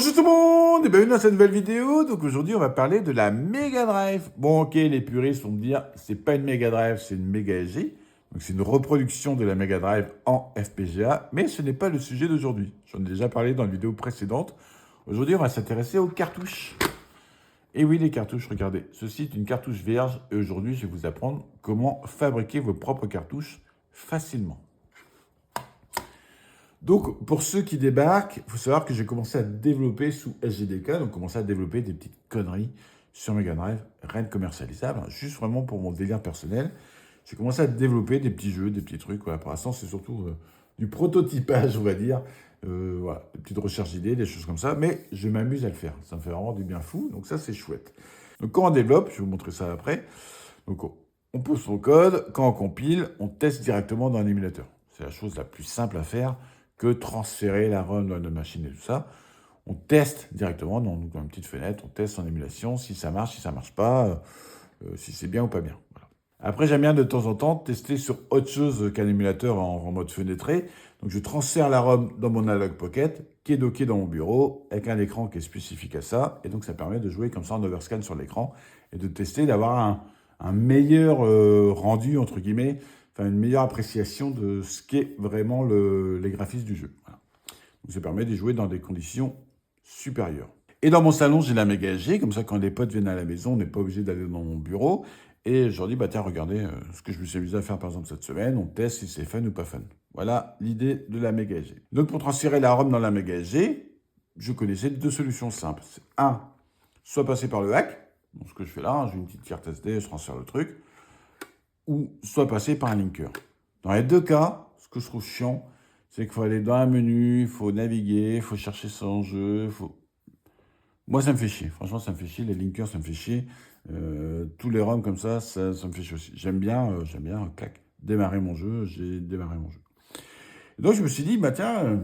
Bonjour tout le monde et bienvenue dans cette nouvelle vidéo. Donc aujourd'hui on va parler de la Mega Drive. Bon ok, les puristes vont me dire c'est pas une Mega Drive, c'est une Mega SG. Donc c'est une reproduction de la Mega Drive en FPGA, mais ce n'est pas le sujet d'aujourd'hui. J'en ai déjà parlé dans la vidéo précédente. Aujourd'hui on va s'intéresser aux cartouches. Et oui les cartouches, regardez, ceci est une cartouche vierge et aujourd'hui je vais vous apprendre comment fabriquer vos propres cartouches facilement. Donc, pour ceux qui débarquent, il faut savoir que j'ai commencé à développer sous SGDK, donc commencé à développer des petites conneries sur Mega Drive, rien de commercialisable, hein, juste vraiment pour mon délire personnel. J'ai commencé à développer des petits jeux, des petits trucs. Voilà, pour l'instant, c'est surtout du prototypage, on va dire. Voilà, des petites recherches d'idées, des choses comme ça. Mais je m'amuse à le faire. Ça me fait vraiment du bien fou. Donc ça, c'est chouette. Donc quand on développe, je vais vous montrer ça après. Donc on pose son code. Quand on compile, on teste directement dans un émulateur. C'est la chose la plus simple à faire que transférer la ROM dans notre machine et tout ça. On teste directement dans une petite fenêtre, on teste en émulation, si ça marche, si ça marche pas, si c'est bien ou pas bien. Voilà. Après, j'aime bien de temps en temps tester sur autre chose qu'un émulateur en mode fenêtré. Donc je transfère la ROM dans mon Analog Pocket, qui est docké dans mon bureau, avec un écran qui est spécifique à ça. Et donc ça permet de jouer comme ça en overscan sur l'écran et de tester, d'avoir un meilleur rendu, entre guillemets, enfin une meilleure appréciation de ce qu'est vraiment les graphismes du jeu. Voilà. Donc ça permet de jouer dans des conditions supérieures. Et dans mon salon, j'ai la Mega SG, comme ça quand les potes viennent à la maison, on n'est pas obligé d'aller dans mon bureau. Et je leur dis, bah tiens, regardez ce que je me suis amusé à faire par exemple cette semaine, on teste si c'est fun ou pas fun. Voilà l'idée de la Mega SG. Donc pour transférer la ROM dans la Mega SG, je connaissais deux solutions simples. C'est un, soit passer par le hack, donc ce que je fais là, j'ai une petite carte SD, je transfère le truc, ou soit passer par un linker. Dans les deux cas, ce que je trouve chiant, c'est qu'il faut aller dans un menu, il faut naviguer, il faut chercher son jeu, Moi, ça me fait chier. Franchement, ça me fait chier. Les linkers, ça me fait chier. Tous les ROM comme ça me fait chier aussi. J'aime bien, clac, démarrer mon jeu. J'ai démarré mon jeu. Et donc, je me suis dit, bah tiens,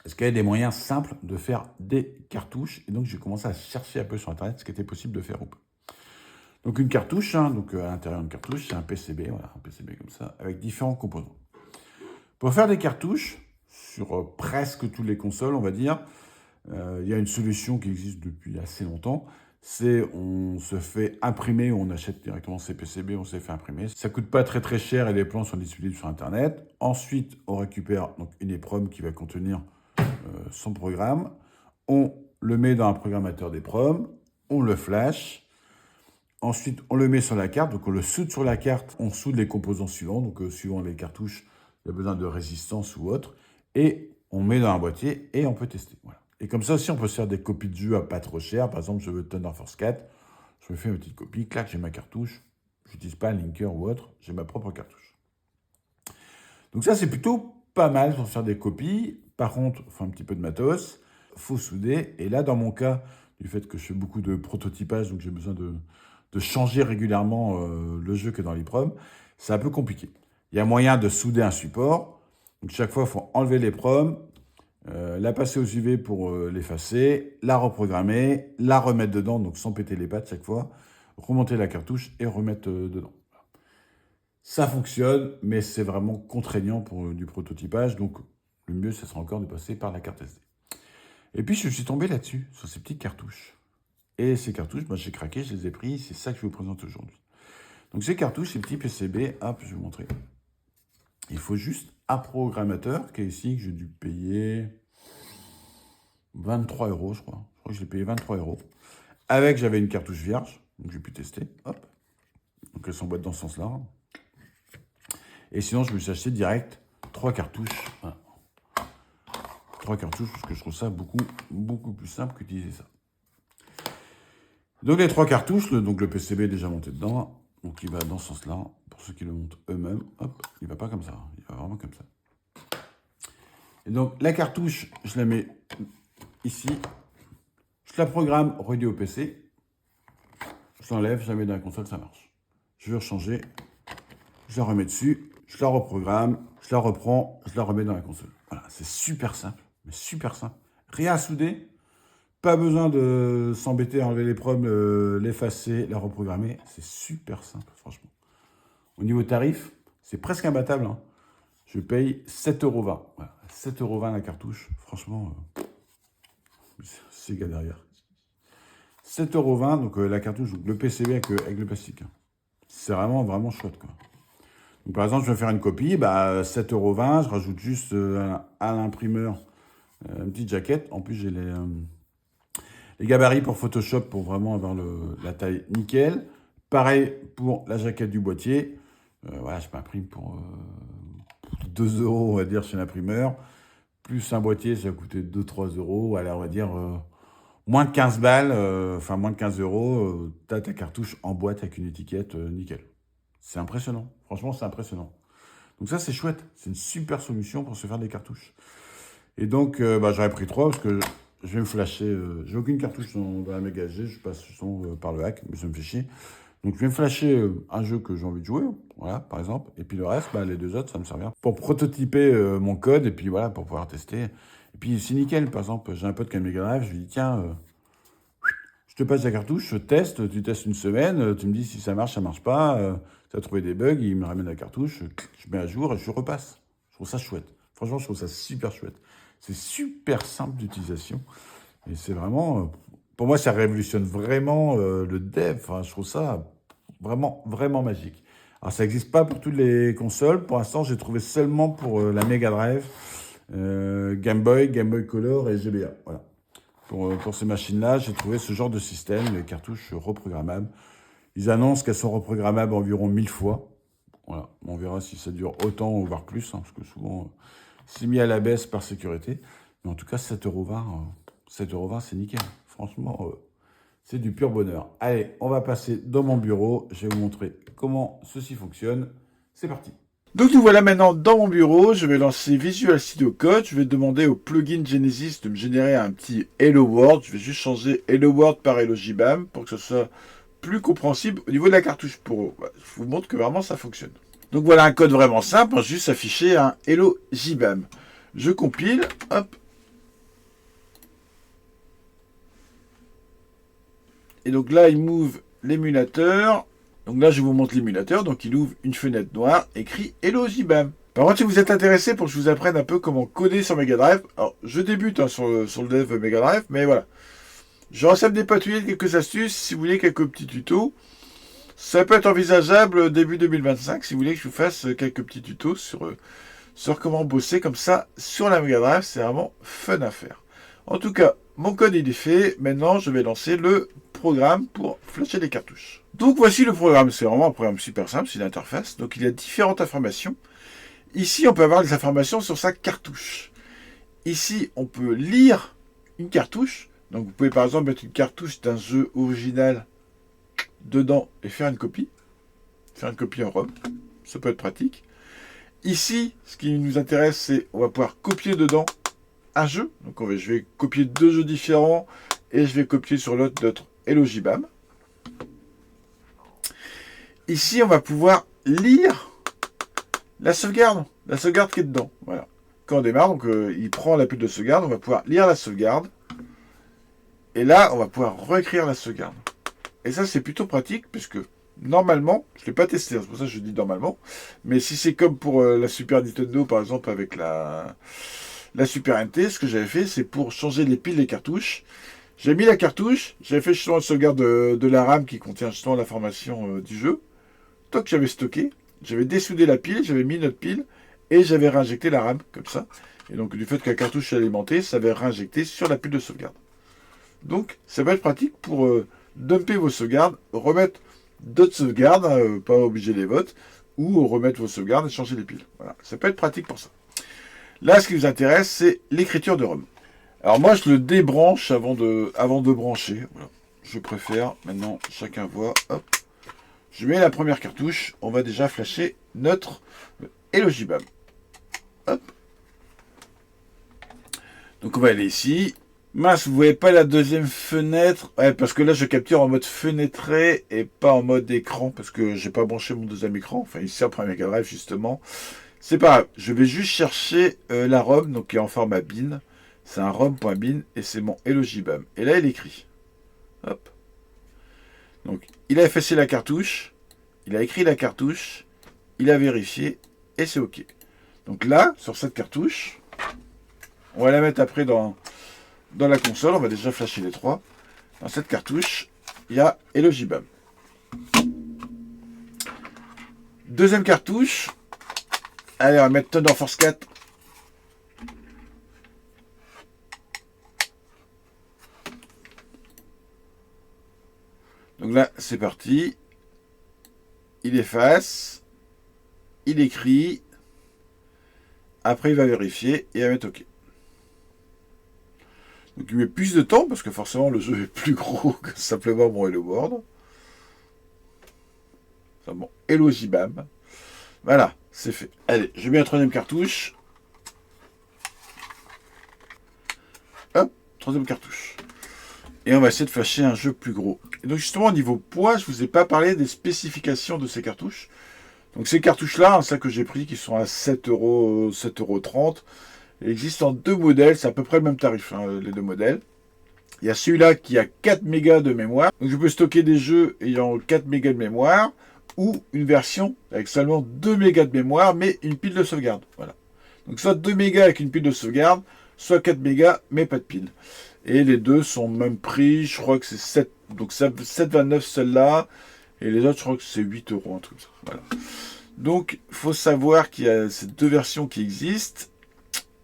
est-ce qu'il y a des moyens simples de faire des cartouches? Et donc, j'ai commencé à chercher un peu sur Internet ce qui était possible de faire ou pas. Donc une cartouche, hein, donc à l'intérieur d'une cartouche, c'est un PCB, voilà, un PCB comme ça, avec différents composants. Pour faire des cartouches, sur presque toutes les consoles, on va dire, il y a une solution qui existe depuis assez longtemps, c'est on se fait imprimer, on achète directement ces PCB, on se les fait imprimer. Ça coûte pas très très cher et les plans sont disponibles sur Internet. Ensuite, on récupère donc une EEPROM qui va contenir son programme. On le met dans un programmateur d'EEPROM, on le flash. Ensuite, on le met sur la carte, donc on le soude sur la carte, on soude les composants suivants, donc suivant les cartouches, il y a besoin de résistance ou autre, et on met dans un boîtier et on peut tester. Voilà. Et comme ça aussi, on peut se faire des copies de jeux à pas trop cher. Par exemple, je veux Thunder Force 4, je me fais une petite copie, clac, j'ai ma cartouche, je n'utilise pas un linker ou autre, j'ai ma propre cartouche. Donc ça, c'est plutôt pas mal pour faire des copies. Par contre, il faut un petit peu de matos, il faut souder, et là, dans mon cas, du fait que je fais beaucoup de prototypage, donc j'ai besoin de changer régulièrement le jeu que dans l'EEPROM, c'est un peu compliqué. Il y a moyen de souder un support. Donc chaque fois, il faut enlever l'EEPROM, la passer aux UV pour l'effacer, la reprogrammer, la remettre dedans, donc sans péter les pattes chaque fois, remonter la cartouche et remettre dedans. Ça fonctionne, mais c'est vraiment contraignant pour du prototypage, donc le mieux, ce sera encore de passer par la carte SD. Et puis, je suis tombé là-dessus, sur ces petites cartouches. Et ces cartouches, moi j'ai craqué, je les ai pris, c'est ça que je vous présente aujourd'hui. Donc ces cartouches, ces petits PCB, hop, je vais vous montrer. Il faut juste un programmateur qui est ici, que j'ai dû payer 23 €, je crois. Je crois que je l'ai payé 23 €. Avec, j'avais une cartouche vierge, donc j'ai pu tester, hop. Donc elles s'emboîtent dans ce sens-là. Et sinon, je me suis acheté direct 3 cartouches. Voilà. 3 cartouches, parce que je trouve ça beaucoup plus simple qu'utiliser ça. Donc les 3 cartouches, donc le PCB est déjà monté dedans, donc il va dans ce sens-là. Pour ceux qui le montent eux-mêmes, hop, il va pas comme ça, il va vraiment comme ça. Et donc la cartouche, je la mets ici, je la programme reliée au PC, je l'enlève, je la mets dans la console, ça marche. Je veux rechanger, je la remets dessus, je la reprogramme, je la reprends, je la remets dans la console. Voilà, c'est super simple, mais super simple. Rien à souder. Pas besoin de s'embêter à enlever les proms, l'effacer, la reprogrammer. C'est super simple, franchement. Au niveau tarif, c'est presque imbattable. Hein. Je paye 7,20 €. Voilà, 7,20 € la cartouche. Franchement, c'est gars derrière. 7,20 €, donc la cartouche, donc le PCB avec le plastique. C'est vraiment, vraiment chouette, quoi. Donc, par exemple, je vais faire une copie, 7,20 €, je rajoute juste à l'imprimeur une petite jaquette. En plus, j'ai les gabarits pour Photoshop pour vraiment avoir la taille nickel. Pareil pour la jaquette du boîtier. Voilà, je m'imprime pour 2 €, on va dire, chez l'imprimeur. Plus un boîtier, ça va coûter 2-3 €. Alors, on va dire moins de 15 balles, enfin moins de 15 €. Tu as ta cartouche en boîte avec une étiquette nickel. C'est impressionnant. Franchement, c'est impressionnant. Donc ça, c'est chouette. C'est une super solution pour se faire des cartouches. Et donc, j'aurais pris 3 parce que je vais me flasher. J'ai aucune cartouche dans la Mega SD. Je passe par le hack, mais ça me fait chier. Donc, je vais me flasher un jeu que j'ai envie de jouer, voilà, par exemple. Et puis le reste, les deux autres, ça me servir pour prototyper mon code et puis voilà, pour pouvoir tester. Et puis, c'est nickel. Par exemple, j'ai un pote qui a une Mega Drive. Je lui dis, tiens, je te passe la cartouche, je teste, tu testes une semaine, tu me dis si ça marche pas, tu as trouvé des bugs, il me ramène la cartouche, je mets à jour et je repasse. Je trouve ça chouette. Franchement, je trouve ça super chouette. C'est super simple d'utilisation. Et c'est vraiment, pour moi, ça révolutionne vraiment le dev. Enfin, je trouve ça vraiment, vraiment magique. Alors, ça n'existe pas pour toutes les consoles. Pour l'instant, j'ai trouvé seulement pour la Mega Drive, Game Boy Color et GBA. Voilà. Pour ces machines-là, j'ai trouvé ce genre de système, les cartouches reprogrammables. Ils annoncent qu'elles sont reprogrammables environ 1000 fois. Voilà. On verra si ça dure autant ou voire plus, parce que souvent, c'est mis à la baisse par sécurité. Mais en tout cas, 7,20 €, c'est nickel. Franchement, c'est du pur bonheur. Allez, on va passer dans mon bureau. Je vais vous montrer comment ceci fonctionne. C'est parti. Donc nous voilà maintenant dans mon bureau, je vais lancer Visual Studio Code, je vais demander au plugin Genesis de me générer un petit Hello World, je vais juste changer Hello World par Hello JBAM pour que ce soit plus compréhensible au niveau de la cartouche pour je vous montre que vraiment ça fonctionne. Donc voilà un code vraiment simple, juste afficher un Hello JBAM. Je compile, hop. Et donc là il move l'émulateur. Donc là, je vous montre l'émulateur. Donc, il ouvre une fenêtre noire, écrit Hello JBAM. Par contre, si vous êtes intéressé pour que je vous apprenne un peu comment coder sur Mega Drive, alors je débute sur le dev Mega Drive, mais voilà. Je recèle des patouilles, quelques astuces, si vous voulez, quelques petits tutos. Ça peut être envisageable début 2025, si vous voulez que je vous fasse quelques petits tutos sur comment bosser comme ça sur la Mega Drive. C'est vraiment fun à faire. En tout cas, mon code il est fait. Maintenant, je vais lancer le programme pour flasher les cartouches. Donc voici le programme. C'est vraiment un programme super simple, c'est une interface. Donc il y a différentes informations. Ici, on peut avoir des informations sur sa cartouche. Ici, on peut lire une cartouche. Donc vous pouvez par exemple mettre une cartouche d'un jeu original dedans et faire une copie. Faire une copie en ROM. Ça peut être pratique. Ici, ce qui nous intéresse, c'est on va pouvoir copier dedans un jeu. Donc je vais copier 2 jeux différents et je vais copier sur l'autre notre Hello JBAM. Ici, on va pouvoir lire la sauvegarde qui est dedans. Voilà. Quand on démarre, donc il prend la pile de sauvegarde, on va pouvoir lire la sauvegarde. Et là, on va pouvoir réécrire la sauvegarde. Et ça, c'est plutôt pratique, puisque normalement, je ne l'ai pas testé, c'est pour ça que je dis normalement, mais si c'est comme pour la Super Nintendo, par exemple, avec la Super NT, ce que j'avais fait, c'est pour changer les piles des cartouches. J'ai mis la cartouche, j'avais fait justement une sauvegarde de la RAM qui contient justement l'information du jeu. Tant que j'avais stocké, j'avais dessoudé la pile, j'avais mis notre pile, et j'avais réinjecté la RAM, comme ça. Et donc, du fait que la cartouche est alimentée, ça avait réinjecté sur la pile de sauvegarde. Donc, ça va être pratique pour dumper vos sauvegardes, remettre d'autres sauvegardes, pas obligé les votes, ou remettre vos sauvegardes et changer les piles. Voilà, ça peut être pratique pour ça. Là, ce qui nous intéresse, c'est l'écriture de ROM. Alors moi, je le débranche avant de brancher. Voilà. Je préfère. Maintenant, chacun voit. Hop. Je mets la première cartouche. On va déjà flasher notre Hello JBAM. Hop. Donc on va aller ici. Mince, vous voyez pas la deuxième fenêtre? Ouais, parce que là, je capture en mode fenêtré et pas en mode écran, parce que j'ai pas branché mon deuxième écran. Enfin, il sert pour un Mega Drive, justement. C'est pas grave. Je vais juste chercher la ROM, donc qui est en format bin. C'est un rom.bin et c'est mon Hello JBAM. Et là, il écrit. Hop. Donc, il a effacé la cartouche. Il a écrit la cartouche. Il a vérifié. Et c'est OK. Donc là, sur cette cartouche, on va la mettre après dans dans la console, on va déjà flasher les 3. Dans cette cartouche, il y a Elogibam. Deuxième cartouche. Allez, on va mettre Thunder Force 4. Donc là, c'est parti. Il efface. Il écrit. Après, il va vérifier et il va mettre OK. Donc il met plus de temps parce que forcément le jeu est plus gros que simplement mon Hello World. Enfin bon, Elogibam. Voilà, c'est fait. Allez, je mets la troisième cartouche. Hop, troisième cartouche. Et on va essayer de flasher un jeu plus gros. Et donc justement, au niveau poids, je ne vous ai pas parlé des spécifications de ces cartouches. Donc ces cartouches-là, hein, celles que j'ai pris, qui sont à 7 €, 7,30 €, elles existent en 2 modèles, c'est à peu près le même tarif, hein, les 2 modèles. Il y a celui-là qui a 4 mégas de mémoire. Donc je peux stocker des jeux ayant 4 mégas de mémoire, ou une version avec seulement 2 mégas de mémoire, mais une pile de sauvegarde. Voilà. Donc soit 2 mégas avec une pile de sauvegarde, soit 4 mégas, mais pas de pile. Et les deux sont même prix, je crois que c'est 7, donc 7,29 celle-là, et les autres, je crois que c'est 8 €, un truc comme ça. Voilà. Donc, il faut savoir qu'il y a ces deux versions qui existent.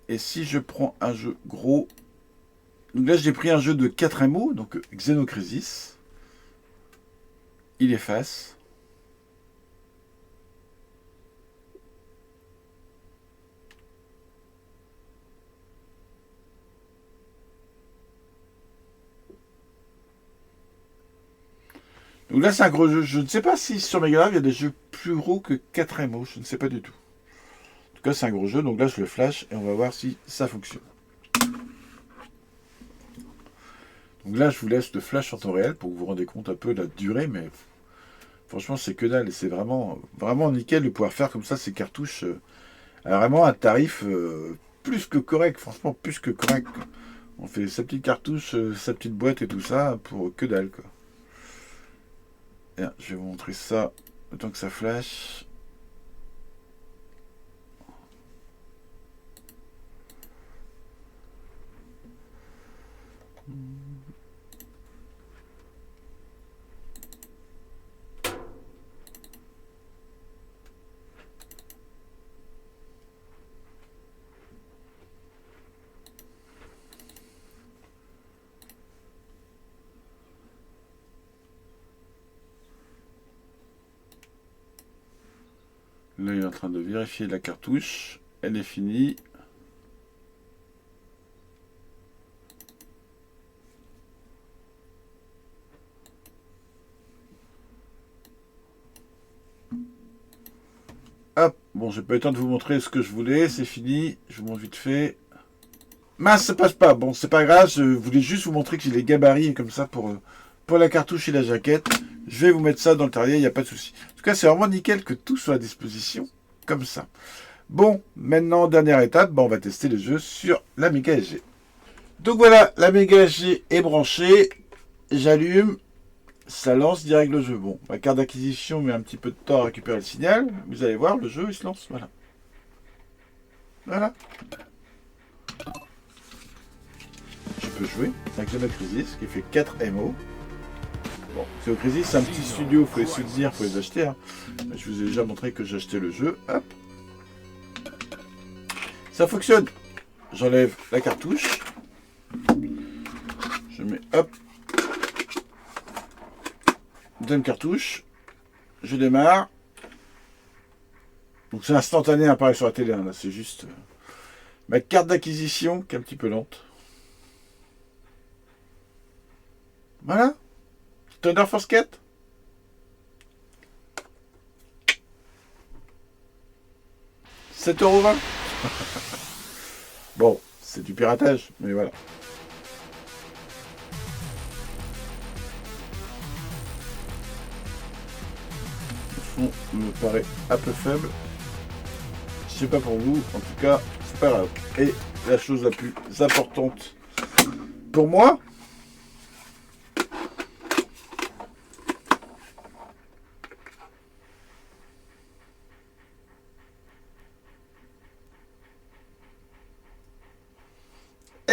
Et si je prends un jeu gros, donc là j'ai pris un jeu de 4 MO, donc Xenocrisis. Il efface. Donc là c'est un gros jeu. Je ne sais pas si sur Mega Drive il y a des jeux plus gros que 4 MO, je ne sais pas du tout. En tout cas c'est un gros jeu, donc là je le flash et on va voir si ça fonctionne. Donc là je vous laisse le flash en temps réel pour que vous vous rendez compte un peu de la durée, mais franchement c'est que dalle et c'est vraiment, vraiment nickel de pouvoir faire comme ça ces cartouches à vraiment un tarif plus que correct, franchement plus que correct. On fait sa petite cartouche, sa petite boîte et tout ça pour que dalle quoi. Bien, je vais vous montrer ça le temps que ça flash. Là, il est en train de vérifier la cartouche. Elle est finie. Hop, bon, j'ai pas eu le temps de vous montrer ce que je voulais. C'est fini. Je vous montre vite fait. Mince, ça passe pas. Bon, c'est pas grave. Je voulais juste vous montrer que j'ai les gabarits comme ça pour la cartouche et la jaquette. Je vais vous mettre ça dans le terrier, il n'y a pas de souci. En tout cas, c'est vraiment nickel que tout soit à disposition comme ça. Bon, maintenant, dernière étape, on va tester le jeu sur la Mega SG. Donc voilà, la Mega SG est branchée. J'allume. Ça lance direct le jeu. Bon, ma carte d'acquisition met un petit peu de temps à récupérer le signal. Vous allez voir, le jeu, il se lance. Voilà. Voilà. Je peux jouer avec Xenocrisis qui fait 4 MO. Bon, Xenocrisis, c'est un petit studio, il faut les soutenir, il faut les acheter. Hein. Je vous ai déjà montré que j'ai acheté le jeu. Hop. Ça fonctionne. J'enlève la cartouche. Je mets, hop. Deuxième cartouche. Je démarre. Donc c'est instantané, apparaît sur la télé. Hein, là, c'est juste ma carte d'acquisition qui est un petit peu lente. Voilà. Thunder Force 4. €7,20. Bon, c'est du piratage, mais voilà. Le son me paraît un peu faible. Je sais pas pour vous, en tout cas, c'est pas grave. Et la chose la plus importante pour moi,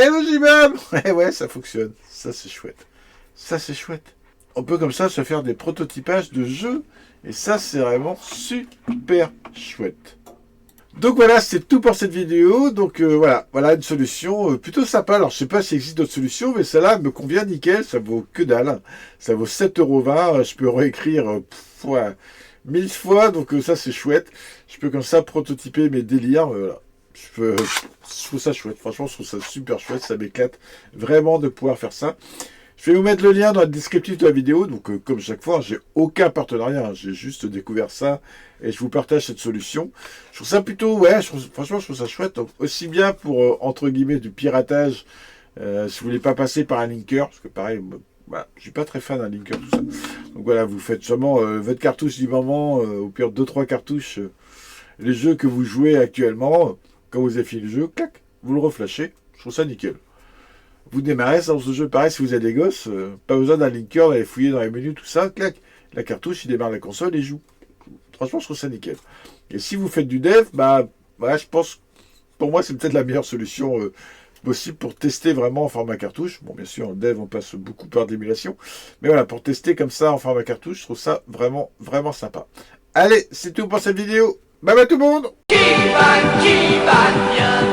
Hello Jimam. Eh ouais, ça fonctionne. Ça, c'est chouette. Ça, c'est chouette. On peut comme ça se faire des prototypages de jeux. Et ça, c'est vraiment super chouette. Donc voilà, c'est tout pour cette vidéo. Donc voilà une solution plutôt sympa. Alors je sais pas s'il existe d'autres solutions, mais celle-là me convient nickel. Ça vaut que dalle. Ça vaut 7,20 €. Je peux réécrire 1000 fois. Donc ça c'est chouette. Je peux comme ça prototyper mes délires. Voilà. Je trouve ça chouette. Franchement, je trouve ça super chouette. Ça m'éclate vraiment de pouvoir faire ça. Je vais vous mettre le lien dans le descriptif de la vidéo. Donc, comme chaque fois, j'ai aucun partenariat. J'ai juste découvert ça et je vous partage cette solution. Je trouve ça plutôt, franchement, je trouve ça chouette. Donc, aussi bien pour, entre guillemets, du piratage, si vous voulez pas passer par un linker, parce que pareil, je suis pas très fan d'un linker, tout ça. Donc voilà, vous faites seulement votre cartouche du moment, au pire 2-3 cartouches, les jeux que vous jouez actuellement. Quand vous avez fini le jeu, clac, vous le reflashez. Je trouve ça nickel. Vous démarrez dans ce jeu, pareil, si vous avez des gosses, pas besoin d'un linker, d'aller fouiller dans les menus, tout ça, clac, la cartouche, il démarre la console et joue. Franchement, je trouve ça nickel. Et si vous faites du dev, je pense, pour moi, c'est peut-être la meilleure solution possible pour tester vraiment en format cartouche. Bon, bien sûr, en dev, on passe beaucoup par de l'émulation. Mais voilà, pour tester comme ça en format cartouche, je trouve ça vraiment, vraiment sympa. Allez, c'est tout pour cette vidéo. Bye bye tout le monde! Qui va bien